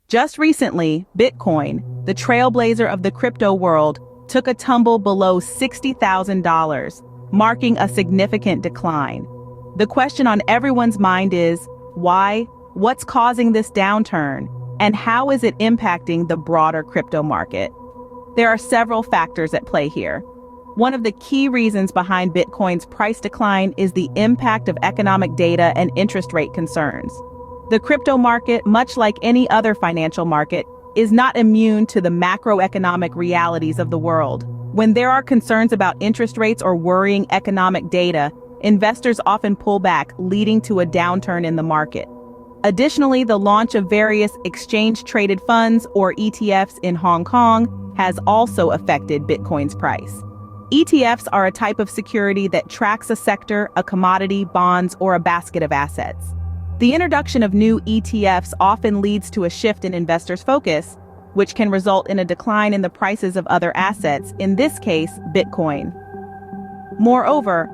Just recently, Bitcoin, the trailblazer of the crypto world, took a tumble below $60,000, marking a significant decline. The question on everyone's mind is, why? What's causing this downturn? And how is it impacting the broader crypto market? There are several factors at play here. One of the key reasons behind Bitcoin's price decline is the impact of economic data and interest rate concerns. The crypto market, much like any other financial market, is not immune to the macroeconomic realities of the world. When there are concerns about interest rates or worrying economic data, investors often pull back, leading to a downturn in the market. Additionally, the launch of various exchange-traded funds, or ETFs, in Hong Kong has also affected Bitcoin's price. ETFs are a type of security that tracks a sector, a commodity, bonds, or a basket of assets. The introduction of new ETFs often leads to a shift in investors' focus, which can result in a decline in the prices of other assets, in this case, Bitcoin. Moreover,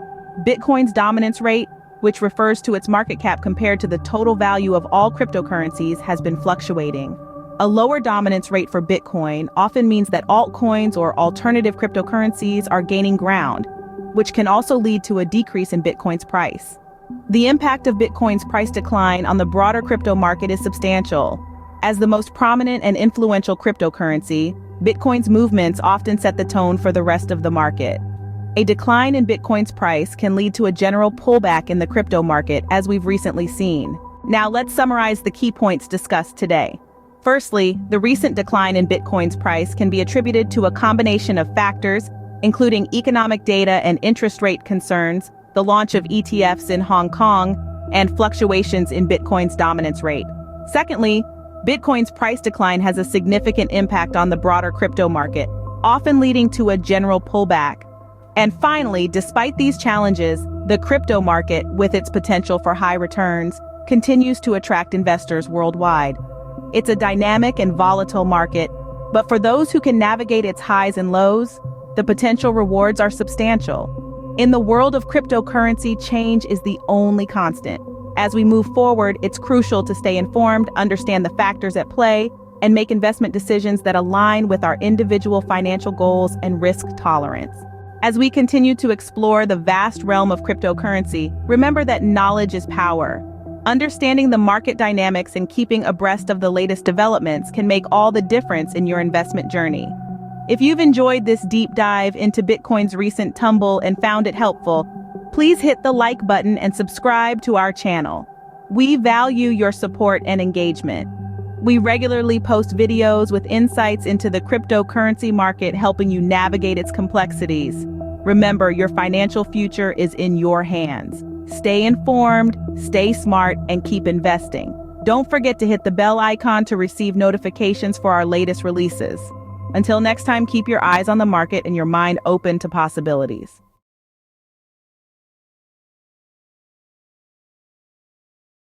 Bitcoin's dominance rate, which refers to its market cap compared to the total value of all cryptocurrencies, has been fluctuating. A lower dominance rate for Bitcoin often means that altcoins or alternative cryptocurrencies are gaining ground, which can also lead to a decrease in Bitcoin's price. The impact of Bitcoin's price decline on the broader crypto market is substantial. As the most prominent and influential cryptocurrency, Bitcoin's movements often set the tone for the rest of the market. A decline in Bitcoin's price can lead to a general pullback in the crypto market, as we've recently seen. Now let's summarize the key points discussed today. Firstly, the recent decline in Bitcoin's price can be attributed to a combination of factors, including economic data and interest rate concerns, the launch of ETFs in Hong Kong, and fluctuations in Bitcoin's dominance rate. Secondly, Bitcoin's price decline has a significant impact on the broader crypto market, often leading to a general pullback. And finally, despite these challenges, the crypto market, with its potential for high returns, continues to attract investors worldwide. It's a dynamic and volatile market, but for those who can navigate its highs and lows, the potential rewards are substantial. In the world of cryptocurrency, change is the only constant. As we move forward, it's crucial to stay informed, understand the factors at play, and make investment decisions that align with our individual financial goals and risk tolerance. As we continue to explore the vast realm of cryptocurrency, remember that knowledge is power. Understanding the market dynamics and keeping abreast of the latest developments can make all the difference in your investment journey. If you've enjoyed this deep dive into Bitcoin's recent tumble and found it helpful, please hit the like button and subscribe to our channel. We value your support and engagement. We regularly post videos with insights into the cryptocurrency market, helping you navigate its complexities. Remember, your financial future is in your hands. Stay informed, stay smart, and keep investing. Don't forget to hit the bell icon to receive notifications for our latest releases. Until next time, keep your eyes on the market and your mind open to possibilities.